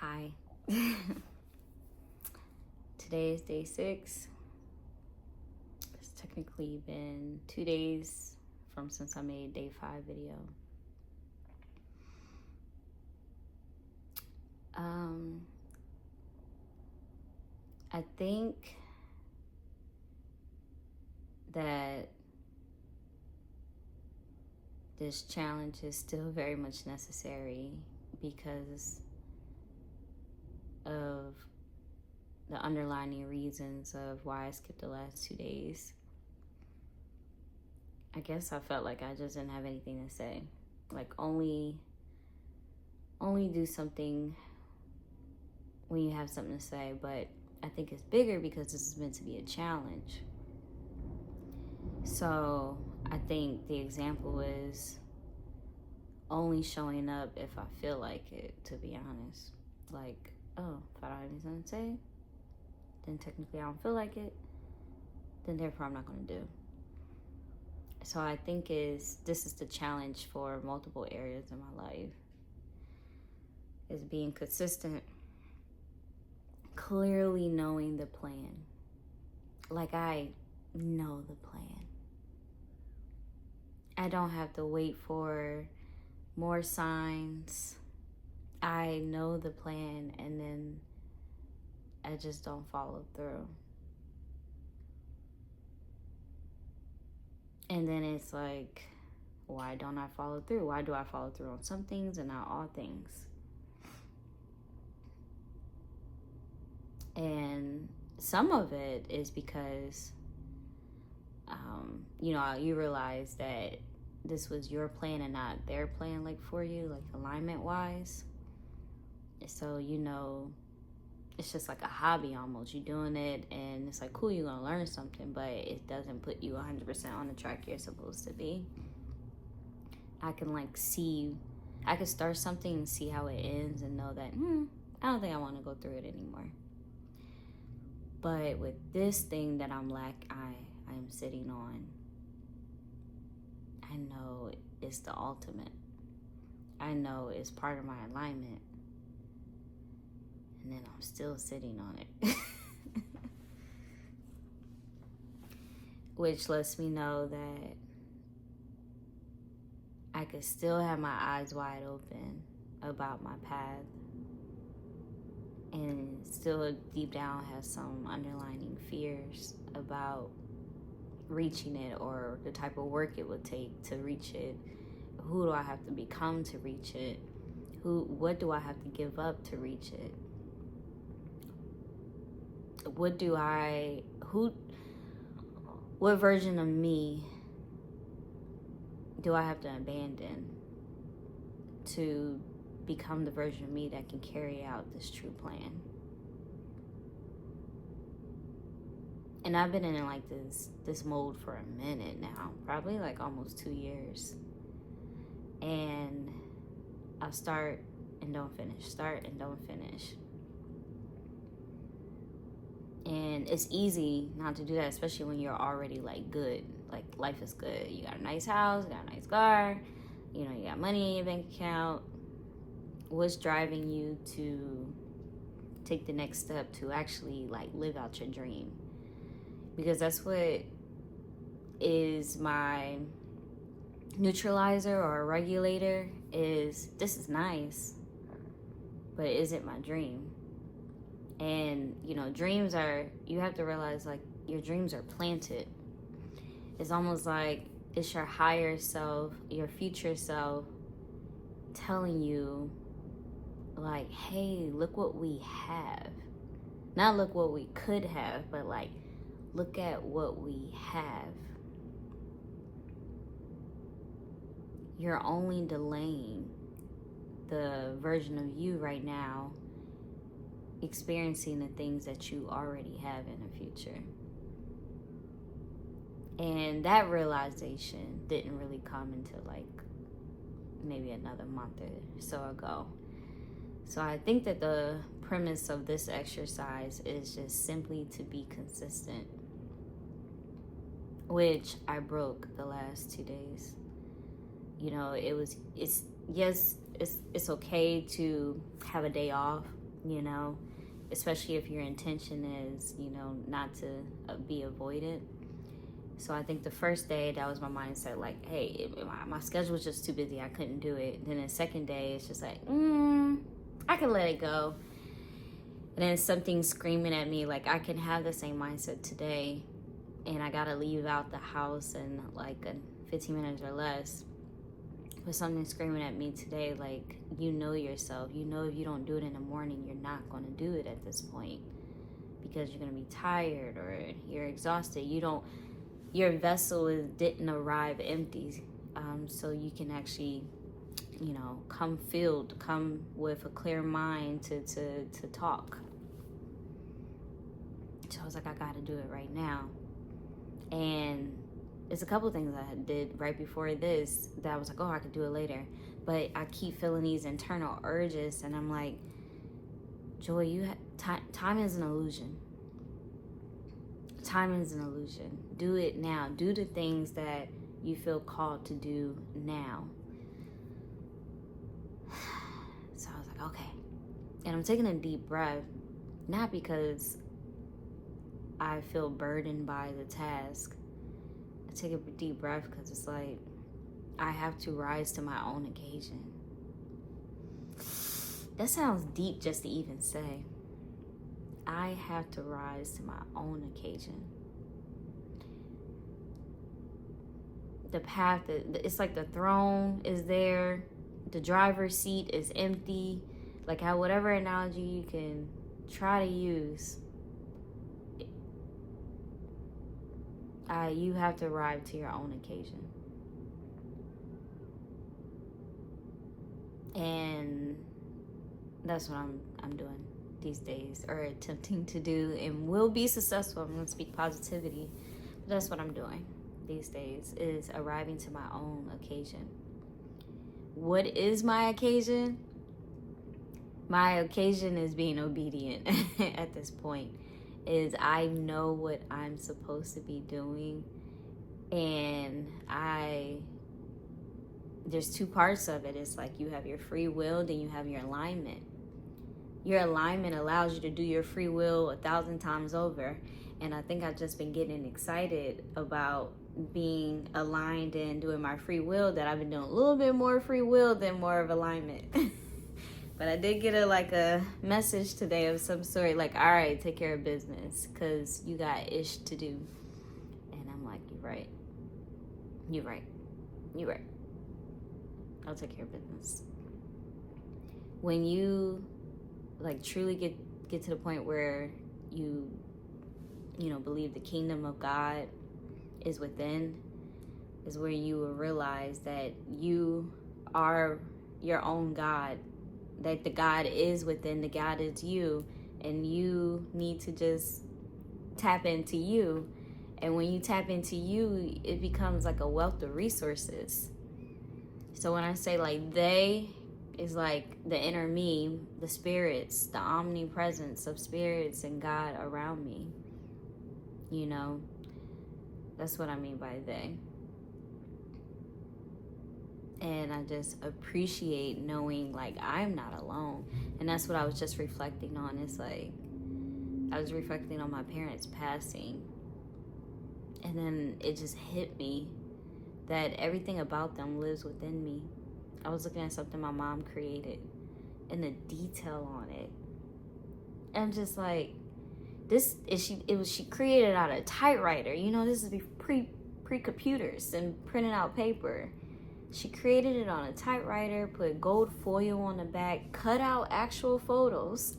Hi. Today is day 6. It's technically been 2 days since I made day 5 video. I think that this challenge is still very much necessary because of the underlying reasons of why I skipped the last 2 days. I guess I felt like I just didn't have anything to say. Like only do something when you have something to say, but I think it's bigger because this is meant to be a challenge. So I think the example is only showing up if I feel like it, to be honest. Like, oh, if I don't have anything to say, then technically I don't feel like it, then therefore I'm not going to do. So I think this is the challenge for multiple areas in my life, is being consistent, clearly knowing the plan. Like I know the plan. I don't have to wait for more signs. I know the plan and then I just don't follow through. And then it's like, why don't I follow through? Why do I follow through on some things and not all things? And some of it is because, you realize that this was your plan and not their plan, like for you, like alignment wise. So, it's just like a hobby almost. You're doing it and it's like, cool, you're going to learn something, but it doesn't put you 100% on the track you're supposed to be. I can start something and see how it ends and know that, I don't think I want to go through it anymore. But with this thing that I'm sitting on, I know it's the ultimate. I know it's part of my alignment. And then I'm still sitting on it. Which lets me know that I could still have my eyes wide open about my path and still deep down have some underlying fears about reaching it or the type of work it would take to reach it. Who do I have to become to reach it? What do I have to give up to reach it? What version of me do I have to abandon to become the version of me that can carry out this true plan? And I've been in like this mode for a minute now, probably like almost 2 years. And I start and don't finish, start and don't finish. And it's easy not to do that, especially when you're already like good. Like life is good. You got a nice house, you got a nice car, you got money in your bank account. What's driving you to take the next step to actually like live out your dream? Because that's what is my neutralizer or regulator is, this is nice, but is it my dream? And, dreams you have to realize, like, your dreams are planted. It's almost like it's your higher self, your future self, telling you, like, hey, look what we have. Not look what we could have, but, like, look at what we have. You're only delaying the version of you right now experiencing the things that you already have in the future. And that realization didn't really come until like maybe another month or so ago. So I think that the premise of this exercise is just simply to be consistent, which I broke the last 2 days. It's okay to have a day off you know, especially if your intention is, you know, not to be avoidant. So I think the first day, that was my mindset, like, hey, my schedule was just too busy, I couldn't do it. Then the second day, it's just like, I can let it go. And then something screaming at me, like, I can have the same mindset today, and I gotta leave out the house in like 15 minutes or less. But something screaming at me today, like, you know yourself. You know if you don't do it in the morning, you're not going to do it at this point, because you're going to be tired or you're exhausted. Your vessel didn't arrive empty. So you can actually, you know, come with a clear mind to talk. So I was like, I got to do it right now. And it's a couple things I did right before this that I was like, oh, I could do it later. But I keep feeling these internal urges, and I'm like, Joy, time is an illusion. Time is an illusion. Do it now. Do the things that you feel called to do now. So I was like, okay. And I'm taking a deep breath, not because I feel burdened by the task. I take a deep breath because it's like, I have to rise to my own occasion. That sounds deep just to even say. I have to rise to my own occasion. The path, it's like the throne is there, the driver's seat is empty. Like, how, whatever analogy you can try to use, you have to arrive to your own occasion. And that's what I'm doing these days, or attempting to do, and will be successful. I'm going to speak positivity. But that's what I'm doing these days, is arriving to my own occasion. What is my occasion? My occasion is being obedient at this point. Is I know what I'm supposed to be doing, and there's two parts of it. It's like you have your free will, then you have your alignment. Your alignment allows you to do your free will 1,000 times over. And I think I've just been getting excited about being aligned and doing my free will, that I've been doing a little bit more free will than more of alignment. But I did get a message today of some sort, like, all right, take care of business, because you got ish to do. And I'm like, you're right. I'll take care of business. When you like truly get to the point where you believe the kingdom of God is within, is where you will realize that you are your own God, that the God is within, the God is you, and you need to just tap into you. And when you tap into you, it becomes like a wealth of resources. So when I say like they, is like the inner me, the spirits, the omnipresence of spirits and God around me. You know, that's what I mean by they. And I just appreciate knowing like I'm not alone. And that's what I was just reflecting on. It's like I was reflecting on my parents passing, and then it just hit me that everything about them lives within me. I was looking at something my mom created and the detail on it. And I'm just like, she created out of typewriter. You know, this is pre-computers and printing out paper. She created it on a typewriter, put gold foil on the back, cut out actual photos,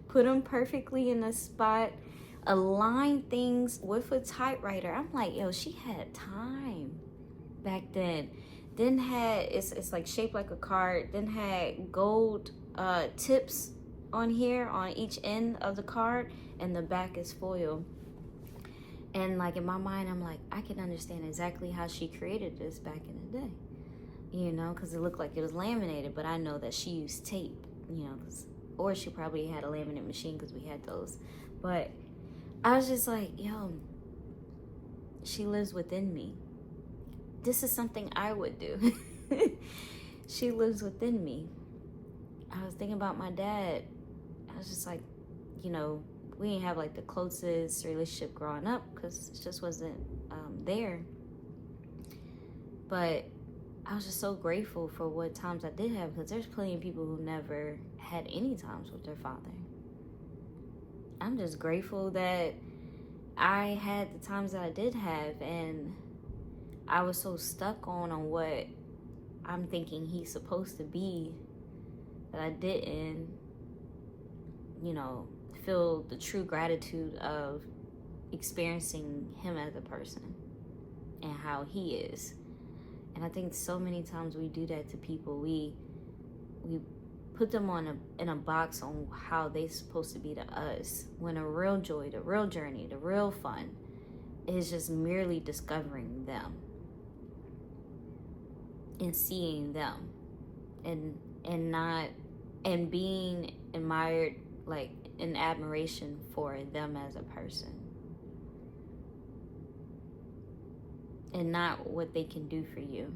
put them perfectly in a spot, aligned things with a typewriter. I'm like, yo, she had time back then. Then had, it's like shaped like a card, then had gold tips on here on each end of the card, and the back is foil. And like in my mind, I'm like, I can understand exactly how she created this back in the day, you know, because it looked like it was laminated, but I know that she used tape, you know, or she probably had a laminate machine because we had those. But I was just like, yo, she lives within me. This is something I would do. She lives within me. I was thinking about my dad, I was just like, you know, we didn't have like the closest relationship growing up because it just wasn't there. But I was just so grateful for what times I did have, because there's plenty of people who never had any times with their father. I'm just grateful that I had the times that I did have, and I was so stuck on what I'm thinking he's supposed to be that I didn't, you know, feel the true gratitude of experiencing him as a person and how he is. And I think so many times we do that to people. We put them in a box on how they're supposed to be to us, when a real joy, the real journey, the real fun is just merely discovering them and seeing them and not and being admired, like in admiration for them as a person, and not what they can do for you.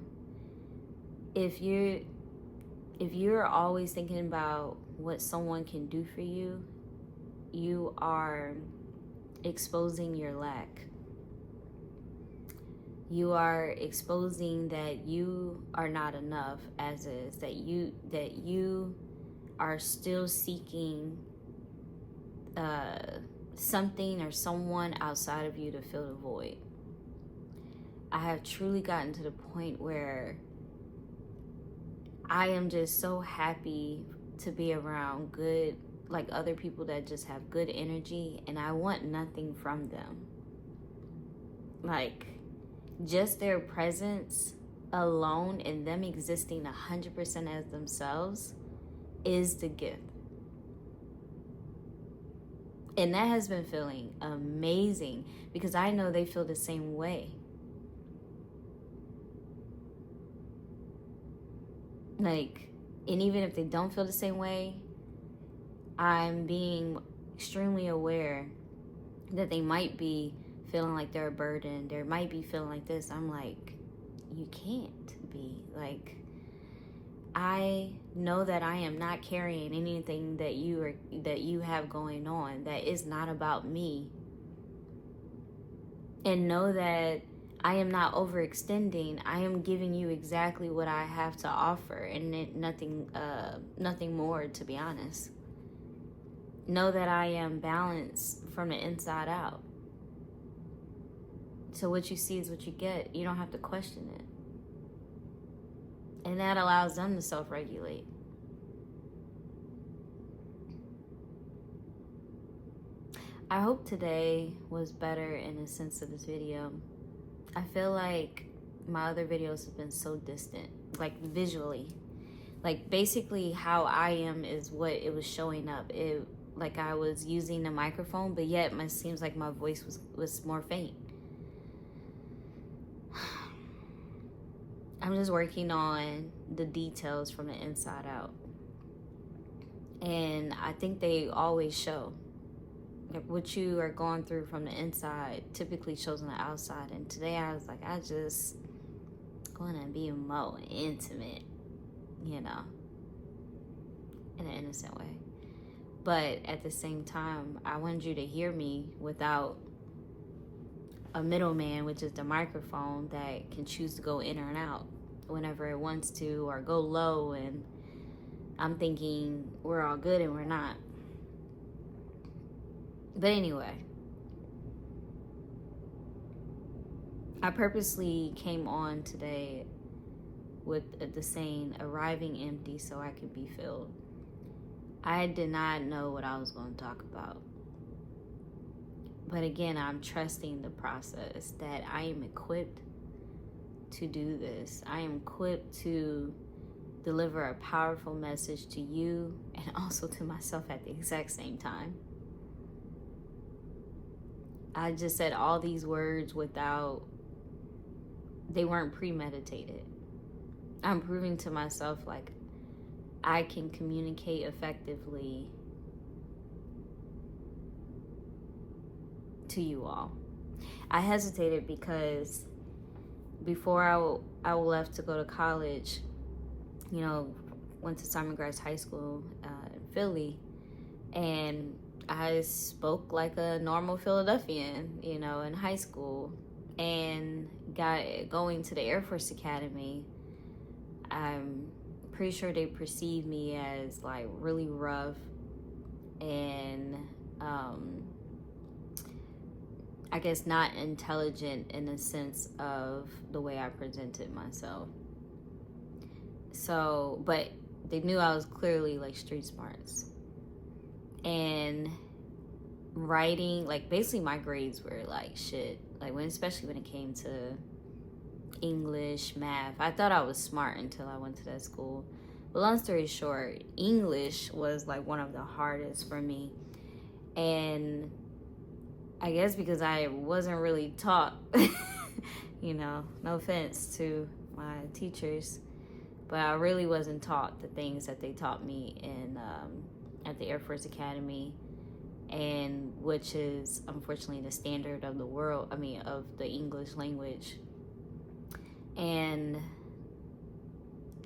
If you're always thinking about what someone can do for you, you are exposing your lack. You are exposing that you are not enough as is, that you are still seeking something or someone outside of you to fill the void. I have truly gotten to the point where I am just so happy to be around good, like other people that just have good energy, and I want nothing from them. Like, just their presence alone and them existing 100% as themselves is the gift. And that has been feeling amazing, because I know they feel the same way. Like, and even if they don't feel the same way, I'm being extremely aware that they might be feeling like they're a burden. They might be feeling like this. I'm like, you can't be. Like, I know that I am not carrying anything that you have going on that is not about me. And know that I am not overextending. I am giving you exactly what I have to offer, and nothing more, to be honest. Know that I am balanced from the inside out. So what you see is what you get. You don't have to question it. And that allows them to self-regulate. I hope today was better in the sense of this video. I feel like my other videos have been so distant, like visually. Like, basically how I am is what it was showing up. Like I was using the microphone, but yet it seems like my voice was more faint. I'm just working on the details from the inside out. And I think they always show. Like, what you are going through from the inside typically shows on the outside. And today I was like, I just want to be more intimate, you know, in an innocent way. But at the same time, I wanted you to hear me without a middleman, which is the microphone that can choose to go in or out whenever it wants to, or go low, and I'm thinking we're all good and we're not. But anyway, I purposely came on today with the saying, arriving empty so I could be filled. I did not know what I was going to talk about. But again, I'm trusting the process, that I am equipped to do this. I am equipped to deliver a powerful message to you and also to myself at the exact same time. I just said all these words they weren't premeditated. I'm proving to myself like I can communicate effectively to you all. I hesitated because before I left to go to college, you know, went to Simon Gratz High School in Philly, And I spoke like a normal Philadelphian, you know, in high school. And going to the Air Force Academy, I'm pretty sure they perceived me as like really rough and I guess not intelligent in the sense of the way I presented myself. So, but they knew I was clearly like street smarts. And writing, like basically my grades were like shit. Like especially when it came to English, math. I thought I was smart until I went to that school. But long story short, English was like one of the hardest for me. And I guess because I wasn't really taught, you know, no offense to my teachers, but I really wasn't taught the things that they taught me in at the Air Force Academy, and which is unfortunately the standard of the world. I mean, of the English language, and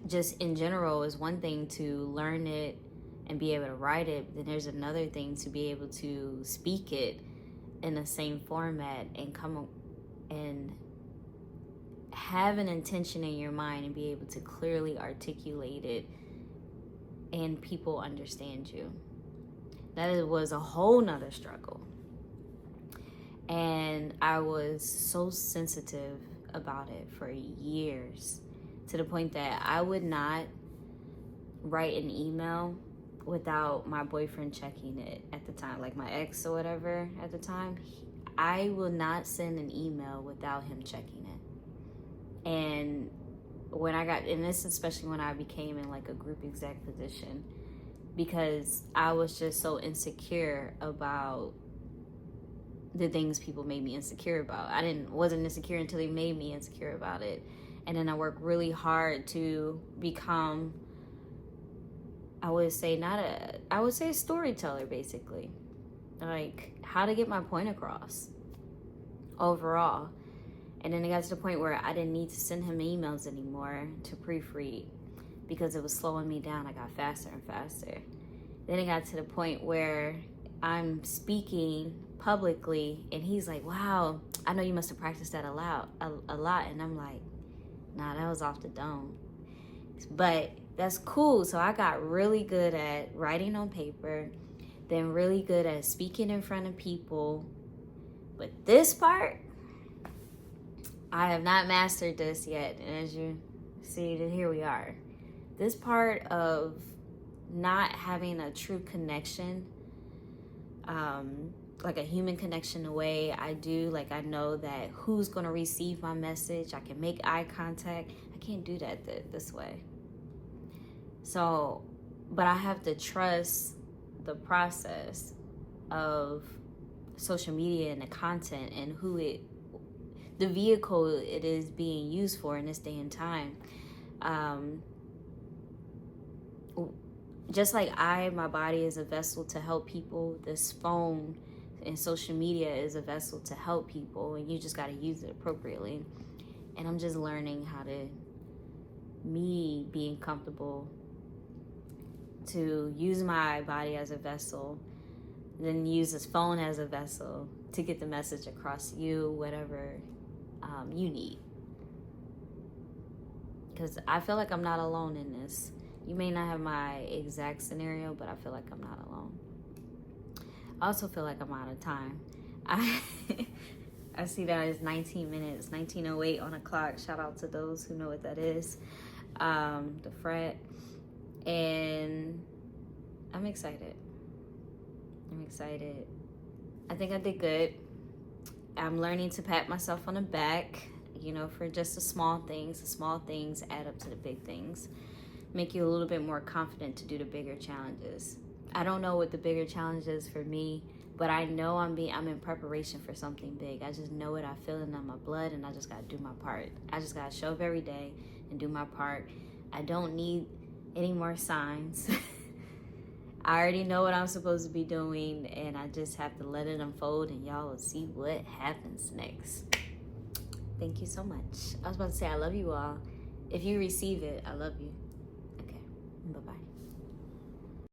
just in general is one thing to learn it and be able to write it. But then there's another thing to be able to speak it in the same format and come and have an intention in your mind and be able to clearly articulate it and people understand you. That was a whole nother struggle. And I was so sensitive about it for years, to the point that I would not write an email without my boyfriend checking it at the time, like my ex or whatever at the time. I will not send an email without him checking it. And and this especially when I became in like a group exec position, because I was just so insecure about the things people made me insecure about. Wasn't insecure until they made me insecure about it. And then I worked really hard to become, I would say a storyteller, basically. Like how to get my point across overall. And then it got to the point where I didn't need to send him emails anymore to proofread because it was slowing me down. I got faster and faster. Then it got to the point where I'm speaking publicly and he's like, wow, I know you must have practiced that a lot. And I'm like, nah, that was off the dome. But that's cool. So I got really good at writing on paper, then really good at speaking in front of people. But this part, I have not mastered this yet. And as you see, here we are. This part of not having a true connection, like a human connection, the way I do, like I know that who's going to receive my message. I can make eye contact. I can't do that this way. So, but I have to trust the process of social media and the content and the vehicle it is being used for in this day and time. Just like my body is a vessel to help people, this phone and social media is a vessel to help people, and you just got to use it appropriately. And I'm just learning how to, me being comfortable to use my body as a vessel, then use this phone as a vessel to get the message across to you, whatever you need. Because I feel like I'm not alone in this. You may not have my exact scenario, but I feel like I'm not alone. I also feel like I'm out of time. I see that it's 19 minutes, 19:08 on the clock. Shout out to those who know what that is. The fret. And I'm excited. I think I did good. I'm learning to pat myself on the back, for just the small things. The small things add up to the big things. Make you a little bit more confident to do the bigger challenges. I don't know what the bigger challenge is for me, but I know I'm in preparation for something big. I just know it. I feel it in my blood, and I just gotta do my part. I just gotta show up every day and do my part. I don't need any more signs. I already know what I'm supposed to be doing, and I just have to let it unfold, and y'all will see what happens next. Thank you so much. I was about to say I love you all. If you receive it, I love you. Okay, bye-bye.